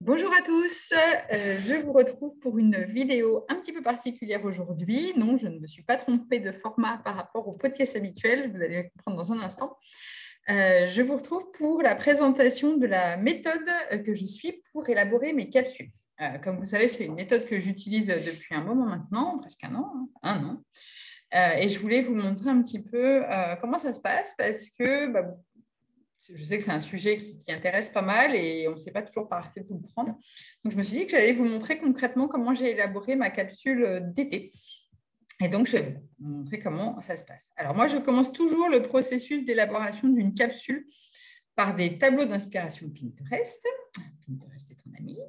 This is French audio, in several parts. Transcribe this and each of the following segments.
Bonjour à tous, je vous retrouve pour une vidéo un petit peu particulière aujourd'hui. Non, je ne me suis pas trompée de format par rapport au podcast habituel, vous allez le comprendre dans un instant. Je vous retrouve pour la présentation de la méthode que je suis pour élaborer mes capsules. Comme vous savez, c'est une méthode que j'utilise depuis un moment maintenant, presque un an, un an. Et je voulais vous montrer un petit peu comment ça se passe parce que je sais que c'est un sujet qui intéresse pas mal et on ne sait pas toujours par quel bout le prendre. Donc, je me suis dit que j'allais vous montrer concrètement comment j'ai élaboré ma capsule d'été. Et donc, je vais vous montrer comment ça se passe. Alors, moi, je commence toujours le processus d'élaboration d'une capsule par des tableaux d'inspiration Pinterest. Pinterest est ton ami.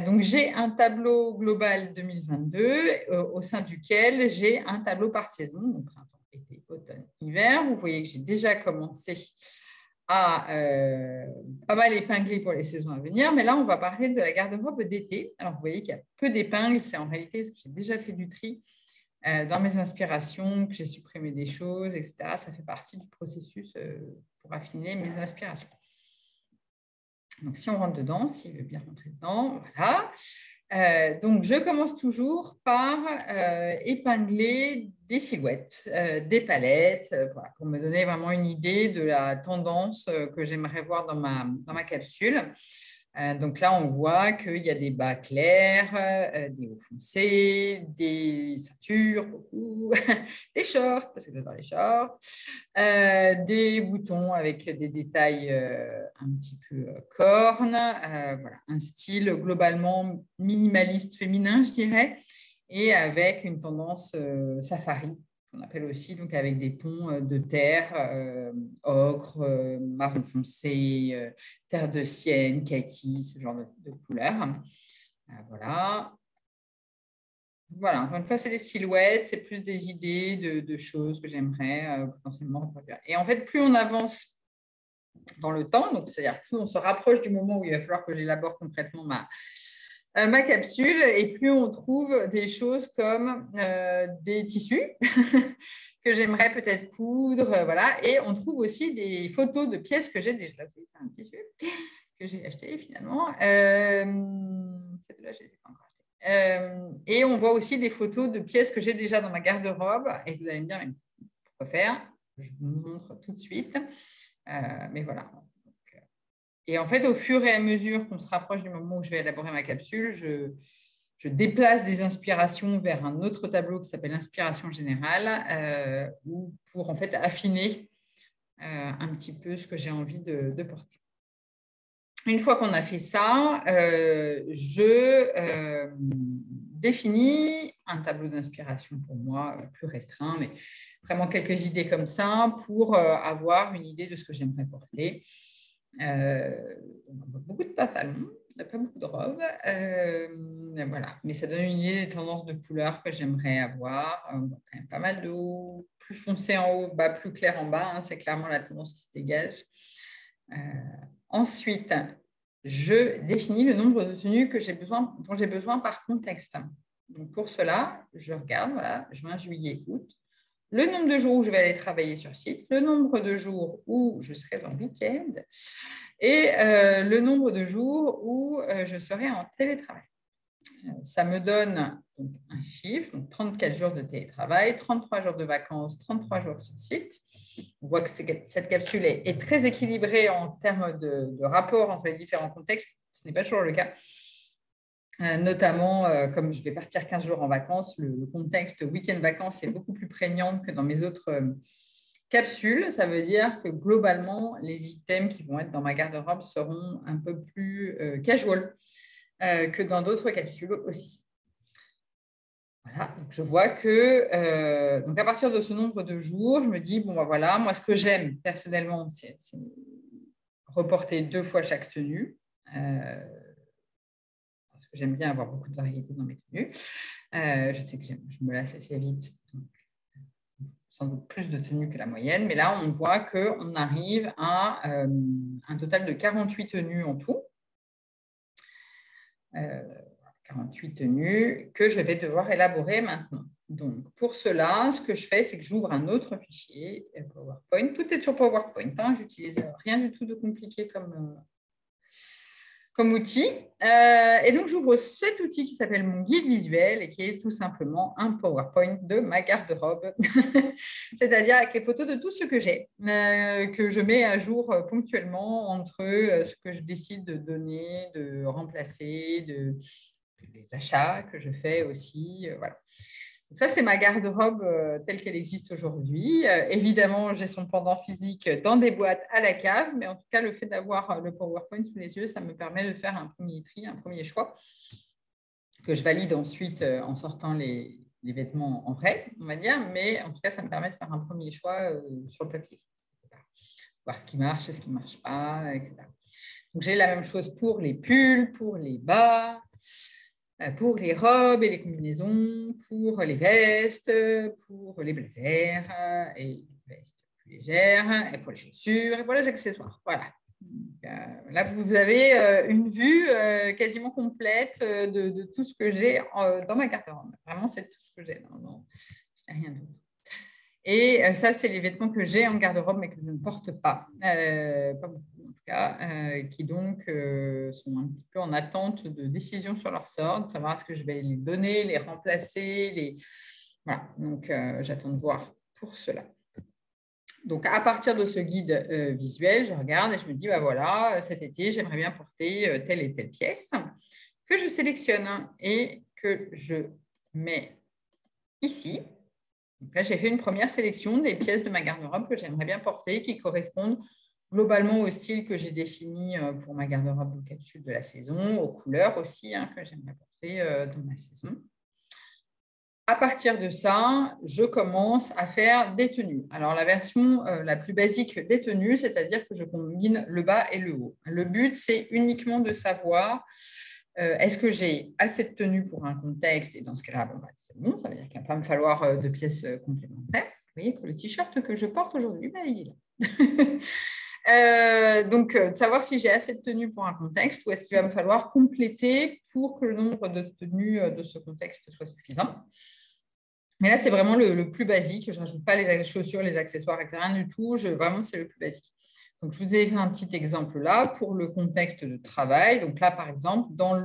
Donc, j'ai un tableau global 2022 au sein duquel j'ai un tableau par saison, donc printemps, été, automne, hiver. Vous voyez que j'ai déjà commencé à pas mal épingler pour les saisons à venir, mais là, on va parler de la garde-robe d'été. Alors, vous voyez qu'il y a peu d'épingles, c'est en réalité parce que j'ai déjà fait du tri dans mes inspirations, que j'ai supprimé des choses, etc. Ça fait partie du processus pour affiner mes inspirations. Donc, si on rentre dedans, s'il veut bien rentrer dedans, voilà. Donc, je commence toujours par épingler des silhouettes, des palettes, voilà, pour me donner vraiment une idée de la tendance que j'aimerais voir dans ma capsule. Donc là, on voit qu'il y a des bas clairs, des hauts foncés, des ceintures, beaucoup, des shorts, parce que j'adore les shorts, des boutons avec des détails un petit peu cornes, voilà, un style globalement minimaliste féminin, je dirais, et avec une tendance safari, qu'on appelle aussi, donc avec des tons de terre, ocre, marron foncé, terre de sienne, kaki, ce genre de couleurs. Voilà. Voilà, encore une fois, c'est des silhouettes, c'est plus des idées de choses que j'aimerais potentiellement reproduire. Et en fait, plus on avance dans le temps, donc c'est-à-dire plus on se rapproche du moment où il va falloir que j'élabore concrètement ma capsule, et plus on trouve des choses comme des tissus que j'aimerais peut-être coudre, voilà. Et on trouve aussi des photos de pièces que j'ai déjà. C'est un tissu que j'ai acheté finalement. Celle-là, je ne les ai pas encore achetées. Et on voit aussi des photos de pièces que j'ai déjà dans ma garde-robe. Et vous allez me dire, mais pourquoi faire? Je vous montre tout de suite. Mais voilà. Et en fait, au fur et à mesure qu'on se rapproche du moment où je vais élaborer ma capsule, je déplace des inspirations vers un autre tableau qui s'appelle Inspiration générale, pour en fait affiner un petit peu ce que j'ai envie de porter. Une fois qu'on a fait ça, je définis un tableau d'inspiration pour moi plus restreint, mais vraiment quelques idées comme ça pour avoir une idée de ce que j'aimerais porter. Beaucoup de pantalons, pas beaucoup de robes, voilà. Mais ça donne une idée des tendances de couleurs que j'aimerais avoir. Quand même pas mal de haut, plus foncé en haut, bas, plus clair en bas, hein, c'est clairement la tendance qui se dégage. Ensuite, je définis le nombre de tenues dont j'ai besoin par contexte. Donc pour cela, je regarde, voilà, juin, juillet, août, le nombre de jours où je vais aller travailler sur site, le nombre de jours où je serai en week-end et le nombre de jours où je serai en télétravail. Ça me donne donc un chiffre, donc 34 jours de télétravail, 33 jours de vacances, 33 jours sur site. On voit que cette capsule est très équilibrée en termes de rapport entre les différents contextes. Ce n'est pas toujours le cas. Notamment, comme je vais partir 15 jours en vacances, le contexte week-end vacances est beaucoup plus prégnant que dans mes autres capsules. Ça veut dire que globalement, les items qui vont être dans ma garde-robe seront un peu plus casual que dans d'autres capsules aussi. Voilà, donc je vois que donc à partir de ce nombre de jours, je me dis, bon, ben voilà, moi, ce que j'aime personnellement, c'est reporter 2 fois chaque tenue. Parce que j'aime bien avoir beaucoup de variété dans mes tenues. Je sais que je me lasse assez vite, donc sans doute plus de tenues que la moyenne. Mais là, on voit qu'on arrive à un total de 48 tenues en tout. 48 tenues que je vais devoir élaborer maintenant. Donc, pour cela, ce que je fais, c'est que j'ouvre un autre fichier, PowerPoint. Tout est sur PowerPoint. Hein. J'utilise rien du tout de compliqué comme comme outil. Et donc, j'ouvre cet outil qui s'appelle mon guide visuel et qui est tout simplement un PowerPoint de ma garde-robe, c'est-à-dire avec les photos de tout ce que j'ai, que je mets à jour ponctuellement entre ce que je décide de donner, de remplacer, des achats que je fais aussi. Voilà. Donc ça, c'est ma garde-robe telle qu'elle existe aujourd'hui. Évidemment, j'ai son pendant physique dans des boîtes à la cave, mais en tout cas, le fait d'avoir le PowerPoint sous les yeux, ça me permet de faire un premier tri, un premier choix que je valide ensuite en sortant les vêtements en vrai, on va dire, mais en tout cas, ça me permet de faire un premier choix sur le papier. Voir ce qui marche, ce qui ne marche pas, etc. Donc, j'ai la même chose pour les pulls, pour les bas, pour les robes et les combinaisons, pour les vestes, pour les blazers et les vestes plus légères, et pour les chaussures et pour les accessoires. Voilà. Donc, là, vous avez une vue quasiment complète de tout ce que j'ai dans ma garde-robe. Vraiment, c'est tout ce que j'ai. Non, je n'ai rien d'autre. Et ça, c'est les vêtements que j'ai en garde-robe, mais que je ne porte pas. Pas beaucoup, en tout cas, qui donc sont un petit peu en attente de décision sur leur sort, de savoir est-ce que je vais les donner, les remplacer. Voilà, donc j'attends de voir pour cela. Donc, à partir de ce guide visuel, je regarde et je me dis, bah voilà, cet été, j'aimerais bien porter telle et telle pièce que je sélectionne et que je mets ici. Donc là, j'ai fait une première sélection des pièces de ma garde-robe que j'aimerais bien porter, qui correspondent globalement au style que j'ai défini pour ma garde-robe de capsule de la saison, aux couleurs aussi que j'aimerais porter dans ma saison. À partir de ça, je commence à faire des tenues. Alors, la version la plus basique des tenues, c'est-à-dire que je combine le bas et le haut. Le but, c'est uniquement de savoir est-ce que j'ai assez de tenues pour un contexte? Et dans ce cas-là, bon, c'est bon, ça veut dire qu'il va pas me falloir de pièces complémentaires. Vous voyez, pour le t-shirt que je porte aujourd'hui, il est là. Donc, de savoir si j'ai assez de tenues pour un contexte ou est-ce qu'il va me falloir compléter pour que le nombre de tenues de ce contexte soit suffisant. Mais là, c'est vraiment le plus basique. Je ne rajoute pas les chaussures, les accessoires, etc. Rien du tout. Vraiment, c'est le plus basique. Donc, je vous ai fait un petit exemple là pour le contexte de travail. Donc là, par exemple, dans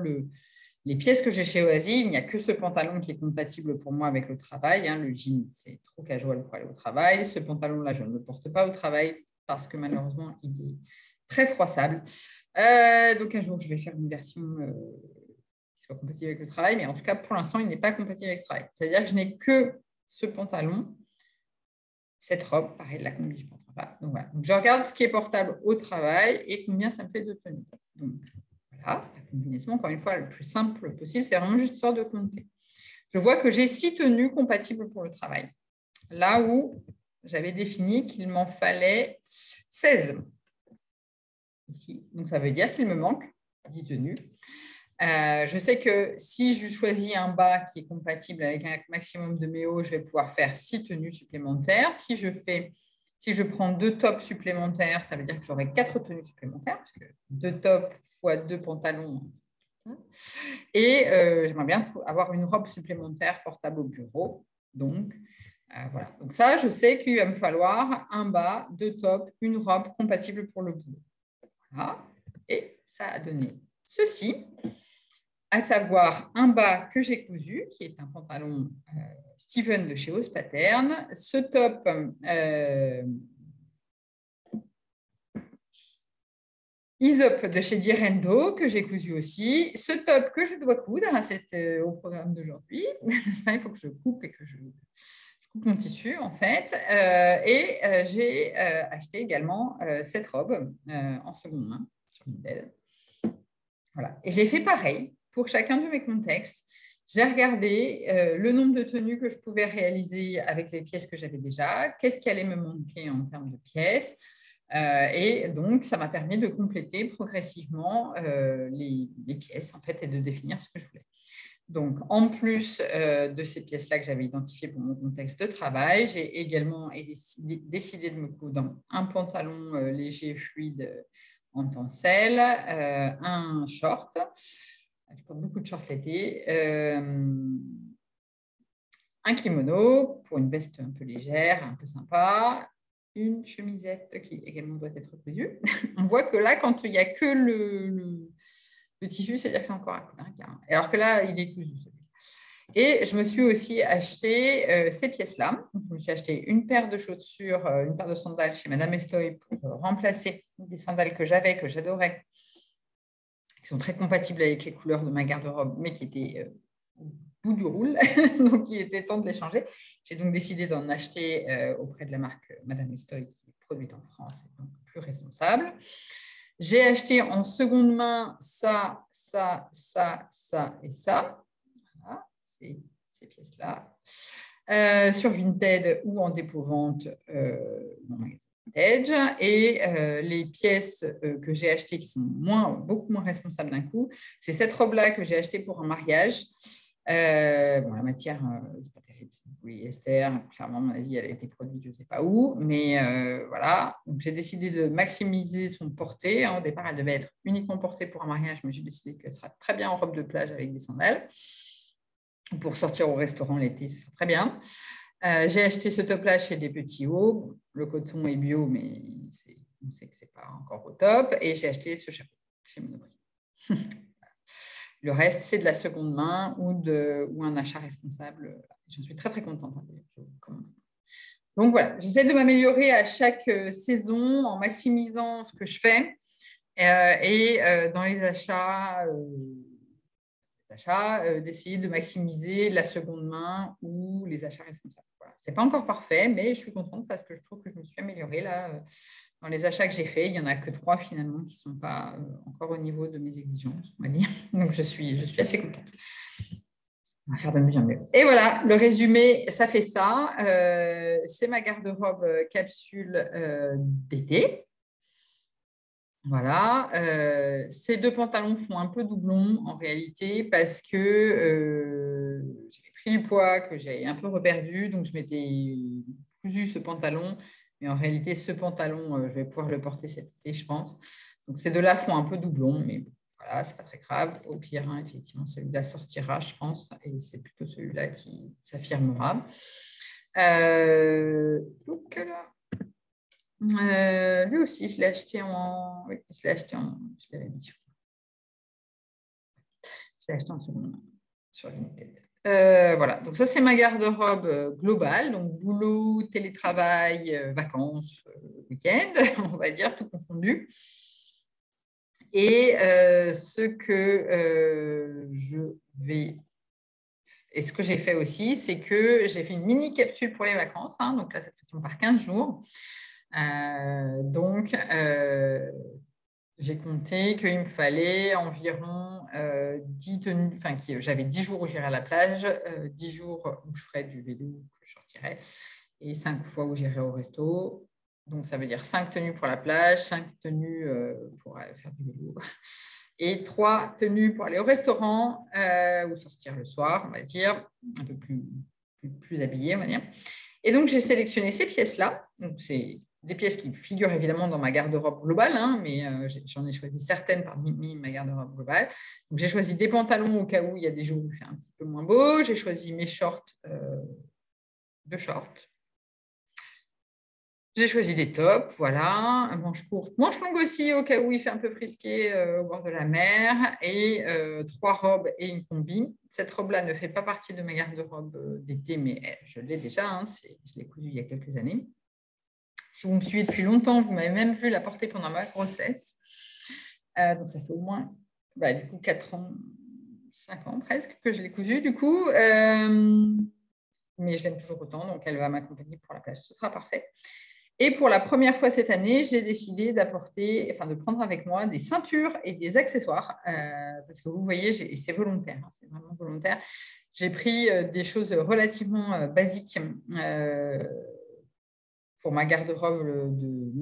les pièces que j'ai chez Oasi, il n'y a que ce pantalon qui est compatible pour moi avec le travail. Le jean, c'est trop casual pour aller au travail. Ce pantalon-là, je ne le porte pas au travail parce que malheureusement, il est très froissable. Donc, un jour, je vais faire une version qui soit compatible avec le travail, mais en tout cas, pour l'instant, il n'est pas compatible avec le travail. C'est-à-dire que je n'ai que ce pantalon, cette robe, pareil, la combi, je ne porterai pas. Donc, voilà. Donc, je regarde ce qui est portable au travail et combien ça me fait de tenue. Donc, voilà, la combinaison, encore une fois, le plus simple possible, c'est vraiment juste histoire de compter. Je vois que j'ai 6 tenues compatibles pour le travail. Là où j'avais défini qu'il m'en fallait 16. Ici. Donc, ça veut dire qu'il me manque 10 tenues. Je sais que si je choisis un bas qui est compatible avec un maximum de mes hauts, je vais pouvoir faire 6 tenues supplémentaires. Si je prends 2 tops supplémentaires, ça veut dire que j'aurai 4 tenues supplémentaires, parce que 2 tops fois 2 pantalons. Et j'aimerais bien avoir une robe supplémentaire portable au bureau. Donc, voilà. Donc ça, je sais qu'il va me falloir un bas, 2 tops, une robe compatible pour le boulot. Voilà. Et ça a donné ceci, à savoir un bas que j'ai cousu, qui est un pantalon Steven de chez Ose Pattern, ce top Isop de chez Direndo, que j'ai cousu aussi, ce top que je dois coudre au programme d'aujourd'hui. Il faut que je coupe et que je coupe mon tissu, en fait. J'ai acheté également cette robe en seconde main sur Vinted. Voilà. Et j'ai fait pareil pour chacun de mes contextes. J'ai regardé le nombre de tenues que je pouvais réaliser avec les pièces que j'avais déjà, qu'est-ce qui allait me manquer en termes de pièces. Et donc, ça m'a permis de compléter progressivement les pièces en fait, et de définir ce que je voulais. Donc, en plus de ces pièces-là que j'avais identifiées pour mon contexte de travail, j'ai également décidé de me coudre un pantalon léger, fluide, en tencelle, un short, je porte beaucoup de shorts l'été, un kimono pour une veste un peu légère, un peu sympa, une chemisette qui également doit être cousue. On voit que là, quand il n'y a que le tissu, c'est-à-dire que c'est encore à coudre. Alors que là, il est cousu. Et je me suis aussi acheté ces pièces-là. Je me suis acheté une paire de chaussures, une paire de sandales chez Madame Estoy pour remplacer des sandales que j'avais, que j'adorais, qui sont très compatibles avec les couleurs de ma garde-robe, mais qui étaient au bout du roule, donc il était temps de les changer. J'ai donc décidé d'en acheter auprès de la marque Madame Estoy, qui est produite en France et donc plus responsable. J'ai acheté en seconde main ça, ça, ça, ça et ça. Voilà, ces pièces-là. Sur Vinted ou en dépôt-vente dans le magasin Vintage. Et les pièces que j'ai achetées qui sont beaucoup moins responsables d'un coup, c'est cette robe-là que j'ai achetée pour un mariage. La matière, c'est pas terrible, c'est du polyester. Clairement, à mon avis, elle a été produite, je ne sais pas où. Mais voilà, donc j'ai décidé de maximiser son portée. Au départ, elle devait être uniquement portée pour un mariage, mais j'ai décidé qu'elle sera très bien en robe de plage avec des sandales. Pour sortir au restaurant l'été, c'est très bien. J'ai acheté ce top-là chez Des Petits Hauts. Le coton est bio, mais on sait que ce n'est pas encore au top. Et j'ai acheté ce chapeau chez Monoprix. Le reste, c'est de la seconde main ou un achat responsable. J'en suis très, très contente. Donc voilà, j'essaie de m'améliorer à chaque saison en maximisant ce que je fais. Et dans les achats, d'essayer de maximiser la seconde main ou les achats responsables. Voilà. Ce n'est pas encore parfait, mais je suis contente parce que je trouve que je me suis améliorée là. Dans les achats que j'ai faits, il n'y en a que 3 finalement qui ne sont pas encore au niveau de mes exigences, on va dire. Donc, je suis assez contente. On va faire de mieux en mieux. Et voilà, le résumé, ça fait ça. C'est ma garde-robe capsule d'été. Voilà, ces 2 pantalons font un peu doublon en réalité parce que j'avais pris du poids, que j'ai un peu reperdu, donc je m'étais cousu ce pantalon, mais en réalité ce pantalon, je vais pouvoir le porter cet été, je pense. Donc ces 2-là font un peu doublon, mais bon, voilà, c'est pas très grave. Au pire, hein, effectivement, celui-là sortira, je pense, et c'est plutôt celui-là qui s'affirmera. Donc là. Lui aussi, je l'ai acheté en. Oui, je l'ai acheté en. Je l'avais mis. Je l'ai acheté en seconde main sur Vinted. Voilà, donc ça, c'est ma garde-robe globale. Donc, boulot, télétravail, vacances, week-end, on va dire, tout confondu. Et ce que Et ce que j'ai fait aussi, c'est que j'ai fait une mini capsule pour les vacances. Hein, donc là, cette fois-ci, on part 15 jours. J'ai compté qu'il me fallait environ 10 tenues, enfin, j'avais 10 jours où j'irais à la plage, 10 jours où je ferais du vélo, que je sortirais, et 5 fois où j'irais au resto. Donc, ça veut dire 5 tenues pour la plage, 5 tenues pour faire du vélo, et 3 tenues pour aller au restaurant ou sortir le soir, on va dire, un peu plus habillée, on va dire. Et donc, j'ai sélectionné ces pièces-là. Donc, c'est des pièces qui figurent évidemment dans ma garde-robe globale, hein, mais j'en ai choisi certaines parmi ma garde-robe globale. Donc, j'ai choisi des pantalons au cas où il y a des jours où il fait un petit peu moins beau. J'ai choisi mes shorts, 2 shorts. J'ai choisi des tops, voilà, manches courtes, manches longues aussi au cas où il fait un peu frisqué au bord de la mer, et 3 robes et une combi. Cette robe-là ne fait pas partie de ma garde-robe d'été, mais je l'ai déjà, hein, je l'ai cousue il y a quelques années. Si vous me suivez depuis longtemps, vous m'avez même vu la porter pendant ma grossesse. Donc, ça fait au moins du coup 4 ans, 5 ans presque que je l'ai cousue du coup. Mais je l'aime toujours autant, donc elle va m'accompagner pour la plage. Ce sera parfait. Et pour la première fois cette année, j'ai décidé de prendre avec moi des ceintures et des accessoires. Parce que vous voyez, c'est volontaire, hein, c'est vraiment volontaire. J'ai pris des choses relativement basiques pour ma garde-robe de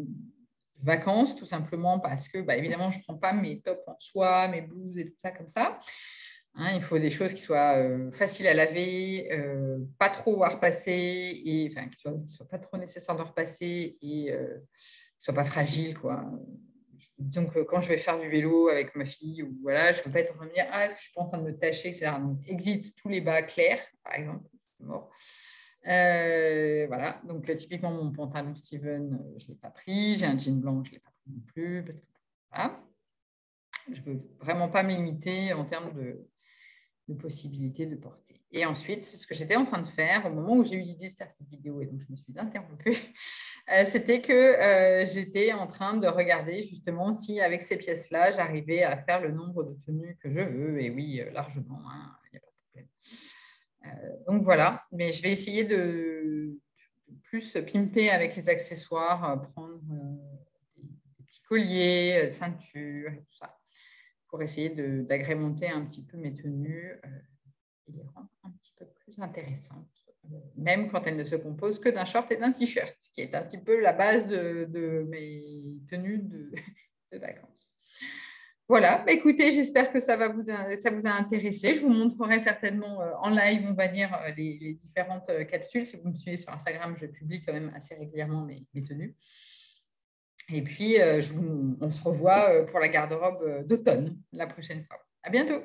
vacances, tout simplement parce que, évidemment, je ne prends pas mes tops en soie, mes blouses et tout ça comme ça. Hein, il faut des choses qui soient faciles à laver, pas trop à repasser, et qui ne soient pas trop nécessaires de repasser et qui ne soient pas fragiles, quoi. Disons que quand je vais faire du vélo avec ma fille, ou voilà, je ne peux pas être en train de me dire est-ce que je suis pas en train de me tâcher, etc. Donc, exit tous les bas clairs, par exemple, c'est mort. Voilà, donc typiquement mon pantalon Steven, je ne l'ai pas pris, j'ai un jean blanc, je ne l'ai pas pris non plus, parce que, voilà. Je ne veux vraiment pas me limiter en termes de possibilités de porter. Et ensuite, ce que j'étais en train de faire au moment où j'ai eu l'idée de faire cette vidéo, et donc je me suis interrompue, c'était que j'étais en train de regarder justement si avec ces pièces-là, j'arrivais à faire le nombre de tenues que je veux. Et oui, largement, hein, il n'y a pas de problème. Donc voilà, mais je vais essayer de plus pimper avec les accessoires, prendre des petits colliers, ceintures et tout ça, pour essayer d'agrémenter un petit peu mes tenues et les rendre un petit peu plus intéressantes, même quand elles ne se composent que d'un short et d'un t-shirt, ce qui est un petit peu la base de mes tenues de vacances. Voilà, écoutez, j'espère que ça vous a intéressé. Je vous montrerai certainement en live, on va dire, les différentes capsules. Si vous me suivez sur Instagram, je publie quand même assez régulièrement mes tenues. Et puis, on se revoit pour la garde-robe d'automne la prochaine fois. À bientôt.